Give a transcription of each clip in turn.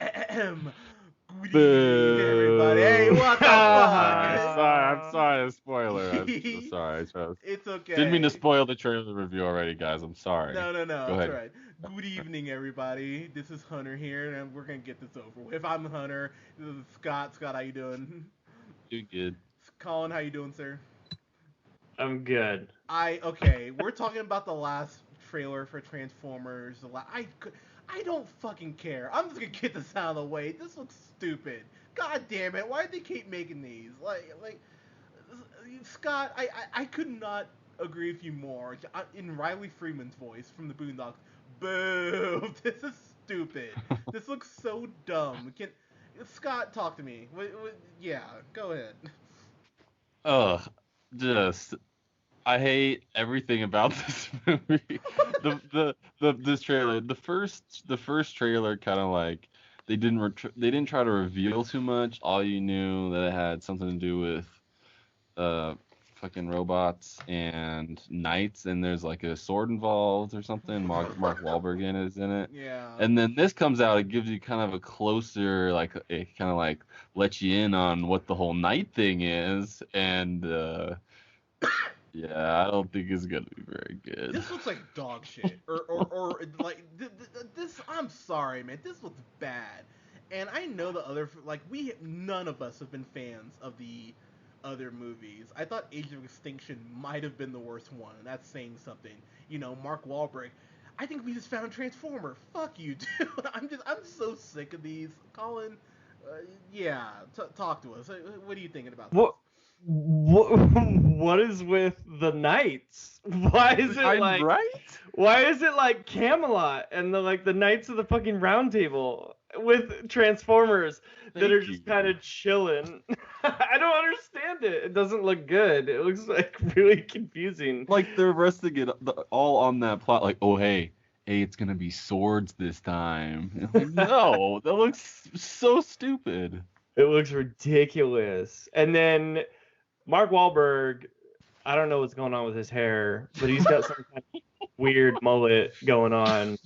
Ahem. Good evening, everybody. Hey, Boo! what the fuck? I'm sorry. Spoiler. I'm sorry. It's Didn't mean to okay. spoil the trailer review already, guys. I'm sorry. No, Go it's ahead. alright. Good evening, everybody. This is Hunter here, and we're gonna get this over with. I'm Hunter. This is Scott. Scott, how you doing? Doing good. Colin, how you doing, sir? I'm good. Okay. We're talking about the last trailer for Transformers. I don't fucking care. I'm just gonna get this out of the way. This looks stupid. God damn it! Why do they keep making these? Scott, I could not agree with you more. In Riley Freeman's voice from the Boondocks, boo! This is stupid. This looks so dumb. Can Scott talk to me? Yeah, go ahead. Ugh. Just I hate everything about this movie. This trailer. The first trailer kind of like they didn't try to reveal too much. All you knew that it had something to do with uh fucking robots and knights, and there's like a sword involved or something. Mark Wahlberg is in it. Yeah. And then this comes out, it gives you kind of a closer, like it kind of like lets you in on what the whole knight thing is, and yeah, I don't think it's gonna be very good. This looks like dog shit, or like this. I'm sorry, man. This looks bad, and I know the other we none of us have been fans of the other movies. I thought Age of Extinction might have been the worst one, and that's saying something. Mark Wahlberg. I think we just found Transformer. Fuck you, dude. I'm so sick of these. Colin, uh, yeah, talk to us. What are you thinking about this? What what is with the knights? Why is it I'm like right. Camelot and the Knights of the fucking Round Table with Transformers that are Thank just you. kind of chilling? I don't understand it. It doesn't look good. It looks like really confusing. Like they're resting it all on that plot. Like, oh hey, it's gonna be swords this time. And like, no, that looks so stupid. It looks ridiculous. And then Mark Wahlberg, I don't know what's going on with his hair, but he's got some kind of weird mullet going on,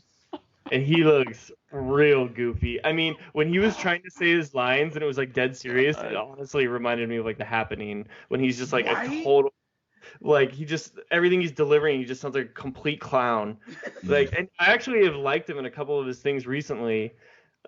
and he looks real goofy. I mean, when he was trying to say his lines and it was like dead serious, it God. honestly reminded me of like The Happening when he's just like a Right? total he just everything he's delivering, he just sounds like a complete clown. Mm. And I actually have liked him in a couple of his things recently,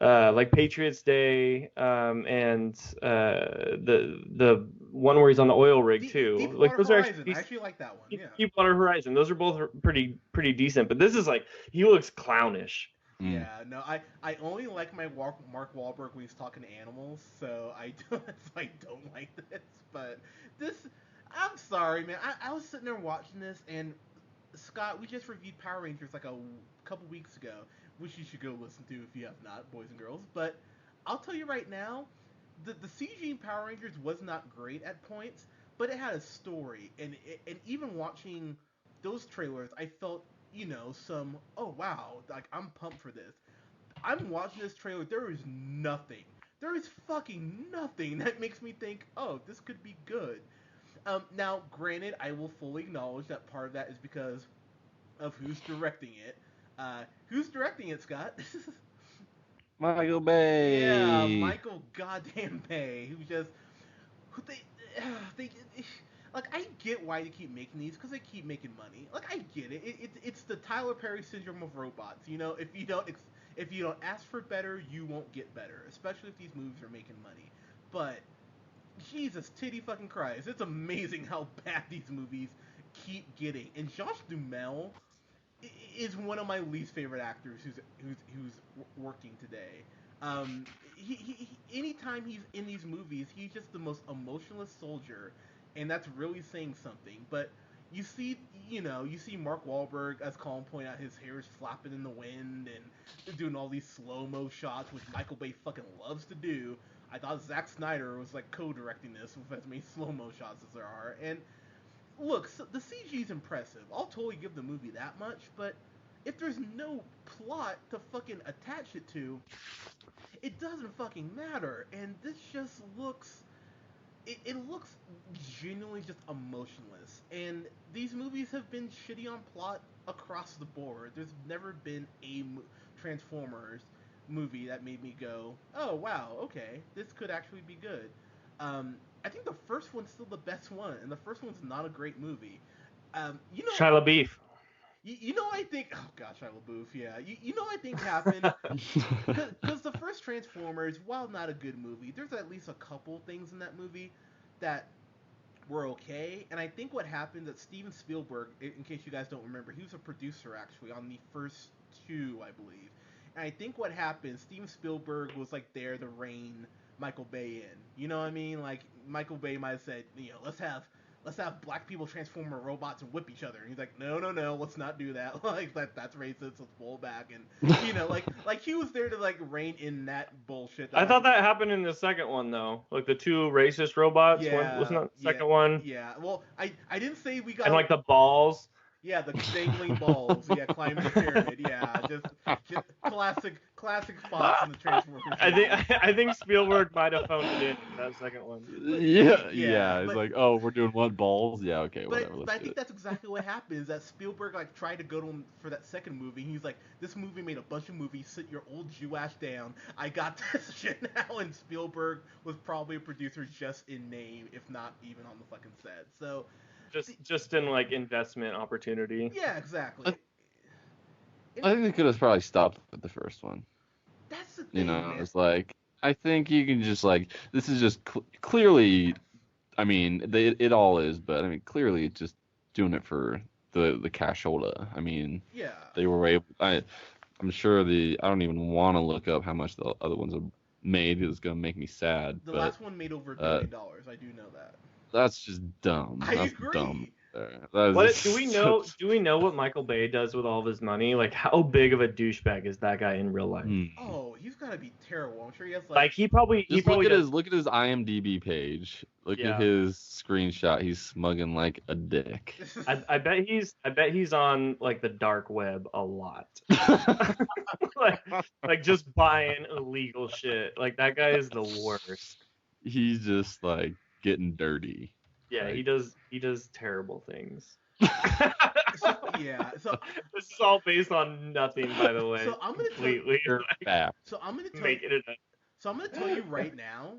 like Patriots Day, and the one where he's on the oil rig too. Like Deepwater those are actually Horizon. I decent. actually like that one. Yeah. Deepwater Horizon. Those are both pretty decent. But this is like he looks clownish. Mm. Yeah, no, I only like my Mark Wahlberg when he's talking to animals, so I don't, so I don't like this. But this, I'm sorry, man. I was sitting there watching this, and Scott, we just reviewed Power Rangers like a couple weeks ago, which you should go listen to if you have not, boys and girls. But I'll tell you right now, the CG in Power Rangers was not great at points, but it had a story, and even watching those trailers, I felt some oh wow, like I'm pumped for this. I'm watching this trailer. There is nothing. There is fucking nothing that makes me think, oh, this could be good. Now, granted, I will fully acknowledge that part of that is because of who's directing it. Who's directing it, Scott? Michael Yeah, Bay. Michael Goddamn Bay, who just who they like I get why they keep making these because they keep making money. Like I get it. It's the Tyler Perry syndrome of robots. If you don't ask for better, you won't get better. Especially if these movies are making money. But Jesus, titty fucking Christ, it's amazing how bad these movies keep getting. And Josh Duhamel is one of my least favorite actors who's working today. Anytime he's in these movies, he's just the most emotionless soldier, and that's really saying something. But you see, you see Mark Wahlberg, as Colin pointed out, his hair is flapping in the wind and doing all these slow mo shots, which Michael Bay fucking loves to do. I thought Zack Snyder was like co-directing this with as many slow mo shots as there are, and look, so the CG is impressive. I'll totally give the movie that much, but if there's no plot to fucking attach it to, it doesn't fucking matter. And this just looks. It looks genuinely just emotionless. And these movies have been shitty on plot across the board. There's never been a Transformers movie that made me go, oh wow, okay, this could actually be good. I think the first one's still the best one, and the first one's not a great movie. You know, Shia LaBeouf. you know, I think, oh gosh, Shia LaBeouf, yeah. You know, I think happened because the first Transformers, while not a good movie, there's at least a couple things in that movie that were okay. And I think what happened that Steven Spielberg, in case you guys don't remember, he was a producer actually on the first two, I believe. And I think what happened, Steven Spielberg was like there to rein Michael Bay in. You know what I mean? Like Michael Bay might have said, you know, let's have black people transform into robots and whip each other. And he's like, no, let's not do that. Like that's racist. Let's pull back. And you know, like he was there to like rein in that bullshit. I thought that happened in the second one though. Like the two racist robots. Yeah, Wasn't that the yeah, second one? Yeah. Well, I didn't say we got And like the balls. yeah, the dangling balls. Yeah, climbing the pyramid. Yeah, just classic spots in the Transformers. I think Spielberg might have phoned it in that second one. Yeah. It's but- like, oh, we're doing what, balls? Yeah, okay, whatever. But Let's I do think it. that's exactly what happened. Is that Spielberg like tried to go to him for that second movie. He's like, this movie made a bunch of movies. Sit your old Jew ass down. I got this shit now. And Spielberg was probably a producer just in name, if not even on the fucking set. So Just in like investment opportunity. yeah, exactly. I think they could have probably stopped with the first one. That's the thing, You know, man. it's like, I think you can just like, this is just clearly, I mean, it all is, but I mean, clearly it's just doing it for the cashola. I mean, Yeah. they were able, I'm sure I don't even want to look up how much the other ones have made. It's going to make me sad, The but last one made over $1 billion. I do know that. that's just dumb. I That's agree. dumb. That is What just do we know? Do we know what Michael Bay does with all of his money? Like, how big of a douchebag is that guy in real life? Oh, he's gotta be terrible. I'm sure he has Like, he probably Just does. look at his IMDb page. Look Yeah. at his screenshot. He's smugging like a dick. I bet he's on like the dark web a lot. like just buying illegal shit. Like that guy is the worst. He's just like getting dirty. Yeah, he does terrible things. Yeah. So This is all based on nothing, by the way. So I'm gonna tell, completely. You're fat. so I'm gonna tell Make you, it a so I'm gonna tell you right now.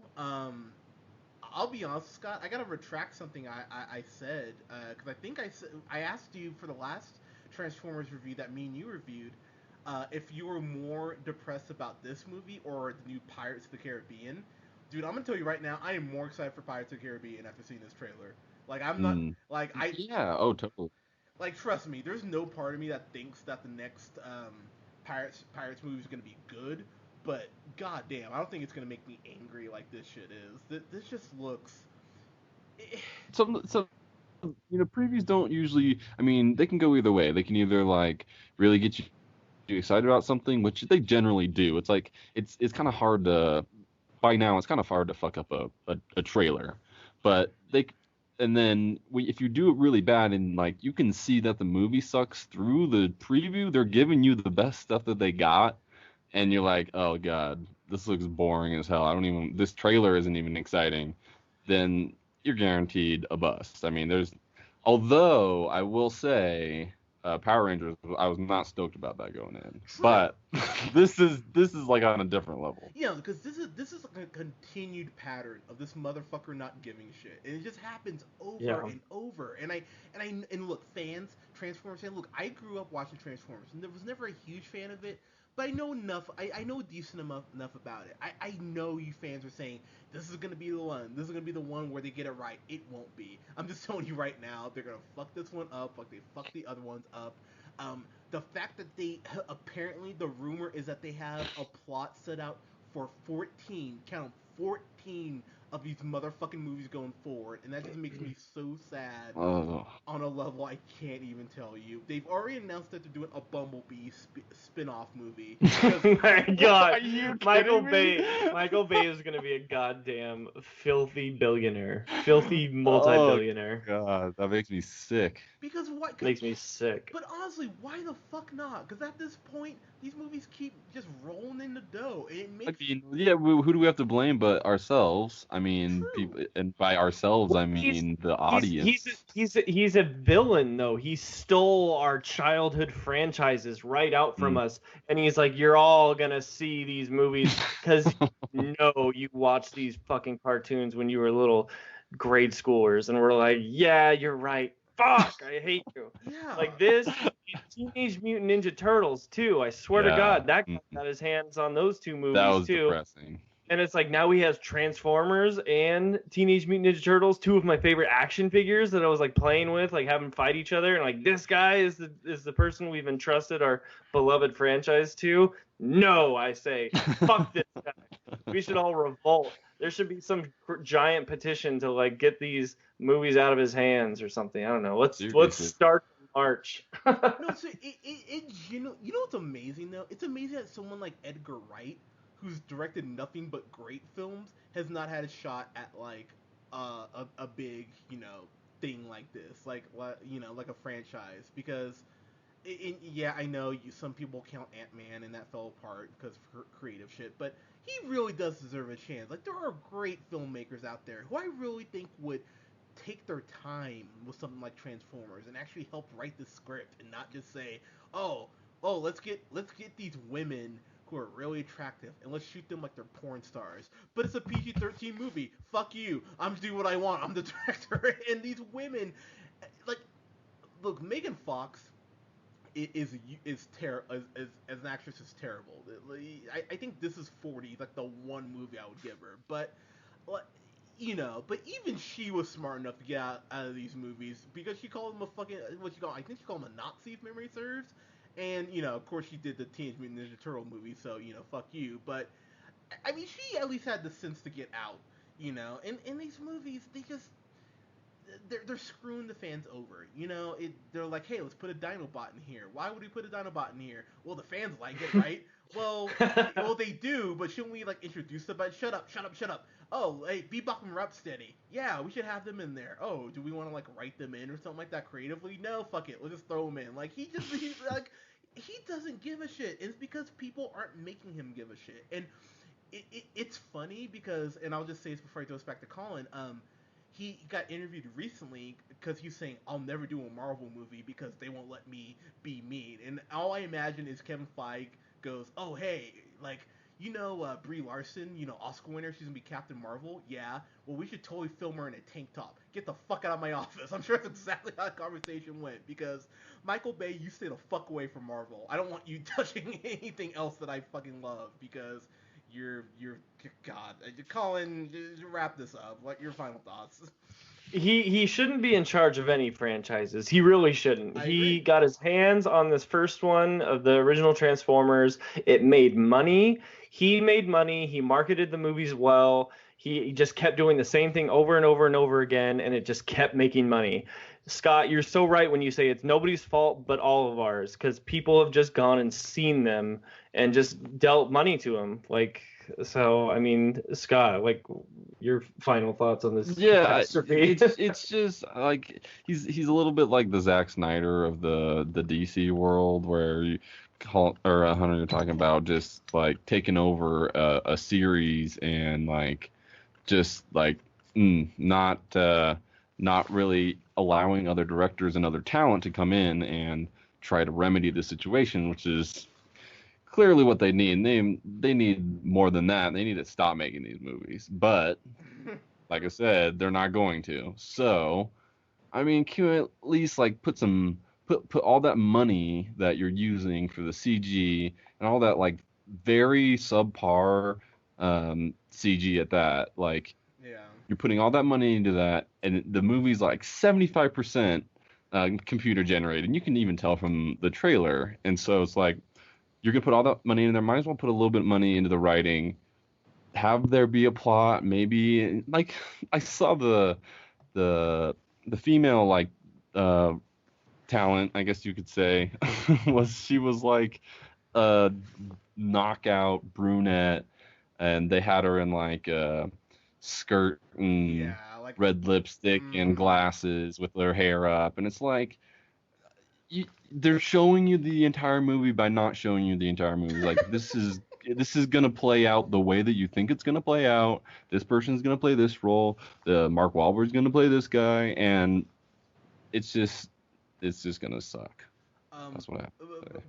I'll be honest, Scott. I gotta retract something I said because I think I asked you for the last Transformers review that me and you reviewed if you were more depressed about this movie or the new Pirates of the Caribbean. Dude, I'm gonna tell you right now. I am more excited for Pirates of the Caribbean after seeing this trailer. Like I'm not like I Yeah. Oh, totally. like trust me. There's no part of me that thinks that the next Pirates movie is gonna be good. But goddamn, I don't think it's gonna make me angry like this shit is. This just looks. Some previews don't usually. I mean, they can go either way. They can either like really get you excited about something, which they generally do. It's like it's kind of hard to. By now, it's kind of hard to fuck up a trailer, but and then if you do it really bad and like you can see that the movie sucks through the preview, they're giving you the best stuff that they got, and you're like, oh god, this looks boring as hell. This trailer isn't even exciting. Then you're guaranteed a bust. I mean, although I will say, Power Rangers, I was not stoked about that going in, True. but this is like on a different level. Yeah, because this is like a continued pattern of this motherfucker not giving a shit, and it just happens over and over. And look, fans, Transformers fans, look, I grew up watching Transformers, and was never a huge fan of it, but I know enough. I know decent enough about it. I know you fans are saying this is gonna be the one. This is gonna be the one where they get it right. It won't be. I'm just telling you right now, they're gonna fuck this one up, like they fucked the other ones up. The fact that they apparently the rumor is that they have a plot set out for 14, count 'em, 14 of these motherfucking movies going forward, and that just makes me so sad Oh, on a level I can't even tell you. They've already announced that they're doing a Bumblebee spin-off movie. Oh my god. Are you Michael kidding me? Bay is gonna be a goddamn filthy billionaire. Filthy multi-billionaire. God, that makes me sick. Because what? Makes me sick. But honestly, why the fuck not? Because at this point, these movies keep just rolling in the dough, and it I makes mean, yeah, who do we have to blame but ourselves? I I mean, True. people, and by ourselves, I mean the audience. He's a villain though. He stole our childhood franchises right out from us, and he's like, "You're all gonna see these movies because no, you watched these fucking cartoons when you were little grade schoolers," and we're like, "Yeah, you're right. Fuck, I hate you." Yeah. Like this, Teenage Mutant Ninja Turtles too. I swear to Yeah. God, that guy got his hands on those two movies That was too. depressing. And it's like now we have Transformers and Teenage Mutant Ninja Turtles, two of my favorite action figures that I was like playing with, like having fight each other. And like this guy is the person we've entrusted our beloved franchise to. No, I say, fuck this guy. We should all revolt. There should be some giant petition to like get these movies out of his hands or something. I don't know. Let's start March. No, so you know what's amazing though? It's amazing that someone like Edgar Wright, who's directed nothing but great films, has not had a shot at like a big thing like this, like a franchise. Because yeah, I know some people count Ant-Man and that fell apart because of creative shit, but he really does deserve a chance. Like there are great filmmakers out there who I really think would take their time with something like Transformers and actually help write the script and not just say, oh, let's get these women who are really attractive and let's shoot them like they're porn stars. But it's a PG-13 movie. Fuck you. I'm just doing what I want. I'm the director. And these women, like, look, Megan Fox is as an actress is terrible. I think This Is 40 like the one movie I would give her, but but even she was smart enough to get out of these movies because she called them a fucking I think she called them a Nazi if memory serves, and of course she did the Teenage Mutant Ninja Turtle movie, so fuck you. But I mean, she at least had the sense to get out, and in these movies they just they're screwing the fans over. They're like, hey, let's put a Dinobot in here. Why would we put a Dinobot in here? Well, the fans like it, right? well, they do, but shouldn't we like introduce them? But shut up. Oh, hey, Bebop and Rocksteady. Yeah, we should have them in there. Oh, do we want to like write them in or something like that creatively? No, fuck it. Let's just throw them in. Like he doesn't give a shit. It's because people aren't making him give a shit. And it's funny because, and I'll just say this before I throw this back to Colin. He got interviewed recently because he's saying, I'll never do a Marvel movie because they won't let me be me. And all I imagine is Kevin Feige goes, oh, hey, like, Brie Larson, Oscar winner, she's going to be Captain Marvel? Yeah. Well, we should totally film her in a tank top. Get the fuck out of my office. I'm sure that's exactly how the conversation went because Michael Bay, you stay the fuck away from Marvel. I don't want you touching anything else that I fucking love because you're God. Colin, wrap this up. What your final thoughts? He shouldn't be in charge of any franchises. He really shouldn't. He got his hands on this first one of the original Transformers. It made money. He made money. He marketed the movies well. He just kept doing the same thing over and over and over again, and it just kept making money. Scott, you're so right when you say it's nobody's fault but all of ours, because people have just gone and seen them and just dealt money to them. Like, so, I mean, Scott, like, your final thoughts on this? Yeah, it's just like he's a little bit like the Zack Snyder of the DC world, where you call or Hunter, you're talking about just like taking over a series and like just like not really allowing other directors and other talent to come in and try to remedy the situation, which is clearly what they need. They need more than that. They need to stop making these movies. But like I said, they're not going to. So, I mean, can you at least like put all that money that you're using for the CG and all that like very subpar CG at that, like you're putting all that money into that, and the movie's like 75% computer generated, and you can even tell from the trailer. And so it's like you're gonna put all that money in there. Might as well put a little bit of money into the writing. Have there be a plot, maybe. Like I saw the female like talent, I guess you could say, she was like a knockout brunette, and they had her in like a skirt and like red lipstick and glasses with her hair up, and it's like they're showing you the entire movie by not showing you the entire movie. Like this is this is gonna play out the way that you think it's gonna play out. This person's gonna play this role. The Mark Wahlberg's gonna play this guy, and it's just gonna suck. That's what happened.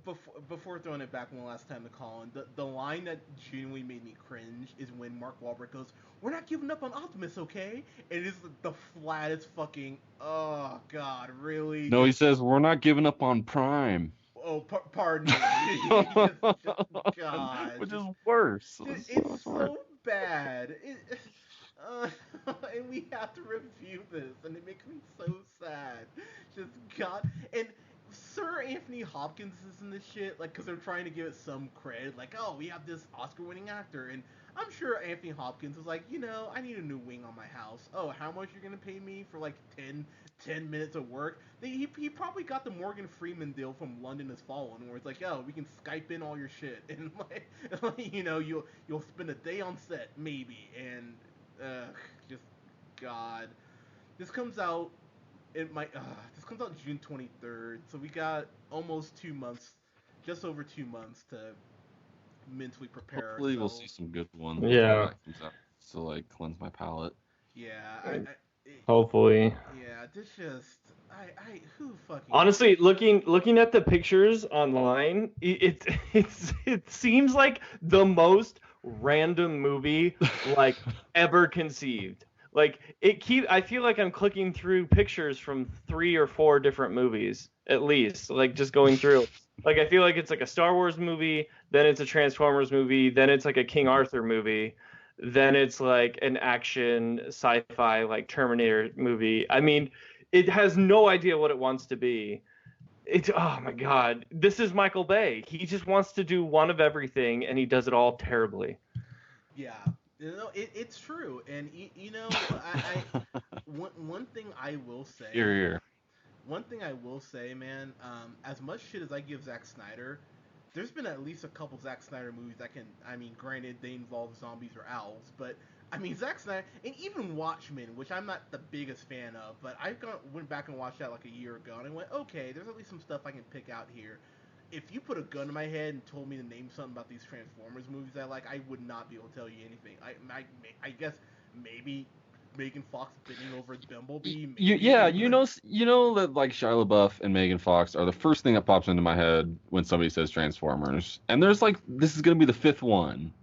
Before throwing it back one last time to Colin, the line that genuinely made me cringe is when Mark Wahlberg goes, "We're not giving up on Optimus, okay?" And it is the flattest fucking. Oh God, really? No, he says we're not giving up on Prime. Oh, pardon me. God. Which is worse. It's so bad. And we have to review this, and it makes me so sad. Just God. And Sir Anthony Hopkins is in this shit, like, because they're trying to give it some credit. Like, oh, we have this Oscar-winning actor, and I'm sure Anthony Hopkins was like, I need a new wing on my house. Oh, how much you're gonna pay me for like 10 minutes of work? He probably got the Morgan Freeman deal from London Has Fallen, where it's like, oh, we can Skype in all your shit, and like you'll spend a day on set maybe, and just God, this comes out. This comes out June 23rd, so we got almost 2 months, just over 2 months to mentally prepare. Hopefully we'll see some good ones. Yeah. To like cleanse my palate. Yeah. Hopefully. Yeah, this just who fucking. Honestly, looking at the pictures online, it seems like the most random movie like ever conceived. Like I feel like I'm clicking through pictures from 3 or 4 different movies at least. Like just going through. Like I feel like it's like a Star Wars movie, then it's a Transformers movie, then it's like a King Arthur movie, then it's like an action sci-fi like Terminator movie. I mean, it has no idea what it wants to be. Oh my God, this is Michael Bay. He just wants to do one of everything, and he does it all terribly. Yeah. It's true, and one thing I will say. Here. One thing I will say, man, as much shit as I give Zack Snyder, there's been at least a couple Zack Snyder movies that granted they involve zombies or owls, but I mean Zack Snyder, and even Watchmen, which I'm not the biggest fan of, but went back and watched that like a year ago, and I went, okay, there's at least some stuff I can pick out here. If you put a gun in my head and told me to name something about these Transformers movies I like, I would not be able to tell you anything. I guess maybe Megan Fox bending over Bumblebee. You know that like Shia LaBeouf and Megan Fox are the first thing that pops into my head when somebody says Transformers, and there's like this is gonna be the 5th one,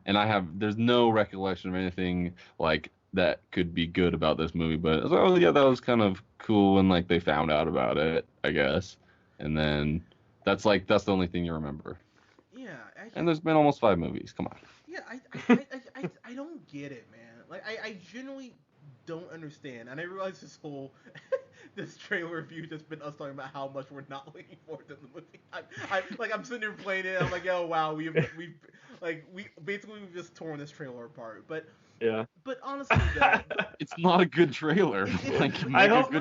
and there's no recollection of anything like that could be good about this movie, but I was like, oh yeah, that was kind of cool when like they found out about it, I guess, and then. That's the only thing you remember. Yeah. And there's been almost 5 movies. Come on. Yeah, I don't get it, man. Like I genuinely don't understand, and I realize this trailer review just been us talking about how much we're not looking forward to the movie. I'm sitting there playing it. I'm like, oh wow, we've just torn this trailer apart, but. Yeah. But honestly, it's not a good trailer. I hope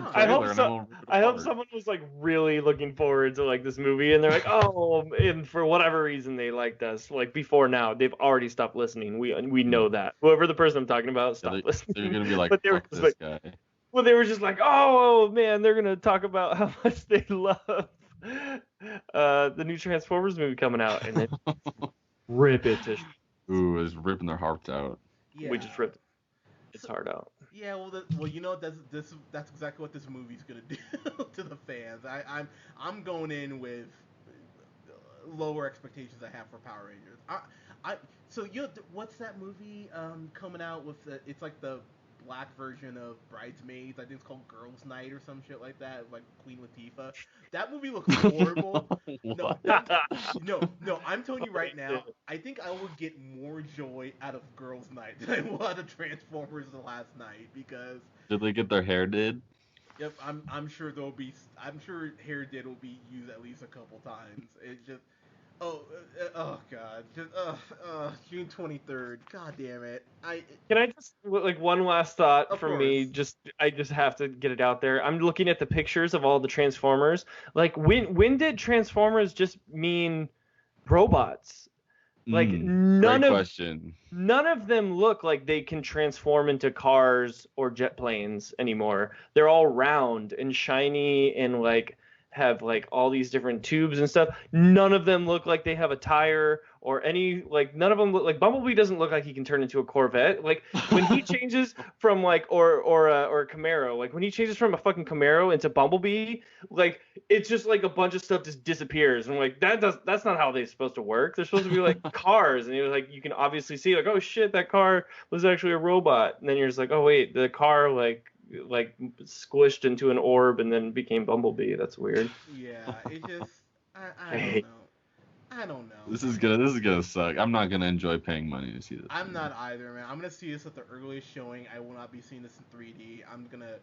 someone was like really looking forward to like this movie, and they're like, oh, and for whatever reason they liked us. Like before now, they've already stopped listening. We know that. Whoever the person I'm talking about stopped listening. They're gonna be like, but they were this guy. Well, they were just like, oh man, they're gonna talk about how much they love the new Transformers movie coming out, and then rip it to. Ooh, it's ripping their hearts out. Yeah. We just ripped its heart out. Yeah, that's exactly what this movie's gonna do to the fans. I'm going in with lower expectations I have for Power Rangers. What's that movie coming out with it's like the black version of Bridesmaids. I think it's called Girls' Night or some shit like that, like Queen Latifah. That movie looks horrible. No, I'm telling you right now, I think I will get more joy out of Girls' Night than I will out of Transformers The Last Night, because... Did they get their hair did? Yep, I'm sure hair did will be used at least a couple times. It just... Oh God! Just June 23rd. God damn it! Can I just like one last thought Of from course. me? I just have to get it out there. I'm looking at the pictures of all the Transformers. Like when did Transformers just mean robots? Like none of them look like they can transform into cars or jet planes anymore. They're all round and shiny and like have like all these different tubes and stuff. None of them look like they have a tire or any like none of them look like Bumblebee doesn't look like he can turn into a Corvette. Like when he changes from like or a Camaro, like when he changes from a fucking Camaro into Bumblebee, like it's just like a bunch of stuff just disappears. And I'm like that's not how they're supposed to work. They're supposed to be like cars, and you're like you can obviously see like oh shit that car was actually a robot, and then you're just like oh wait the car like squished into an orb and then became Bumblebee. That's weird. Yeah, it just I don't know. I don't know. This is gonna suck. I'm not gonna enjoy paying money to see this. I'm not either, man. I'm gonna see this at the earliest showing. I will not be seeing this in 3D. I'm gonna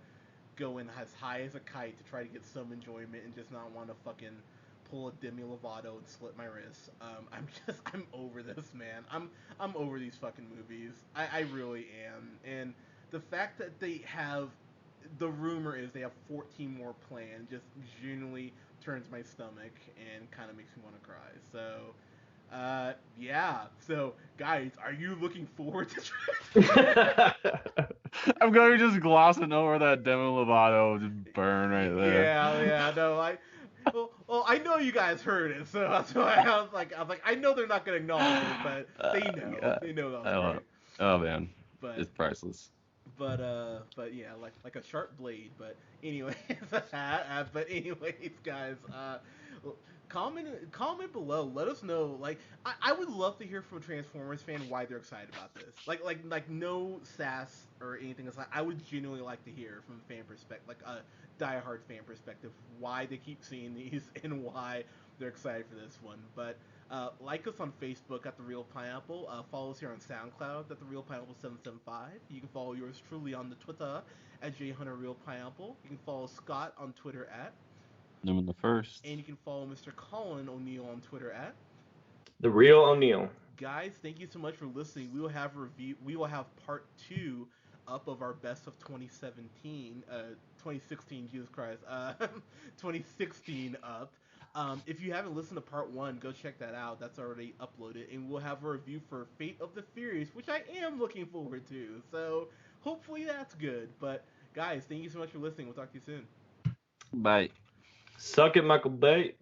go in as high as a kite to try to get some enjoyment and just not want to fucking pull a Demi Lovato and slit my wrist. I'm over this, man. I'm over these fucking movies. I really am. And the fact that they have, the rumor is they have 14 more planned, just genuinely turns my stomach and kind of makes me want to cry. So, yeah. So, guys, are you looking forward to I'm going to just glossing over that Demi Lovato just burn right there. Yeah, no, well, I know you guys heard it, so that's why I was like, I know they're not gonna acknowledge it, but they know, they know that was great. Oh man, But it's priceless. But yeah, like a sharp blade. But anyways, guys, comment below. Let us know. Like, I would love to hear from a Transformers fan why they're excited about this. Like no sass or anything else. I would genuinely like to hear from a fan perspective, like a diehard fan perspective, why they keep seeing these and why they're excited for this one. But like us on Facebook at The Real Pineapple. Follow us here on SoundCloud at The Real Pineapple 775. You can follow yours truly on the Twitter at JHunterRealPineapple. You can follow Scott on Twitter at Newman the First. And you can follow Mr. Colin O'Neill on Twitter at The Real O'Neill. Guys, thank you so much for listening. We will have part 2 up of our best of 2016, Jesus Christ, 2016 up. If you haven't listened to part 1, go check that out. That's already uploaded. And we'll have a review for Fate of the Furious, which I am looking forward to. So hopefully that's good. But guys, thank you so much for listening. We'll talk to you soon. Bye. Suck it, Michael Bay.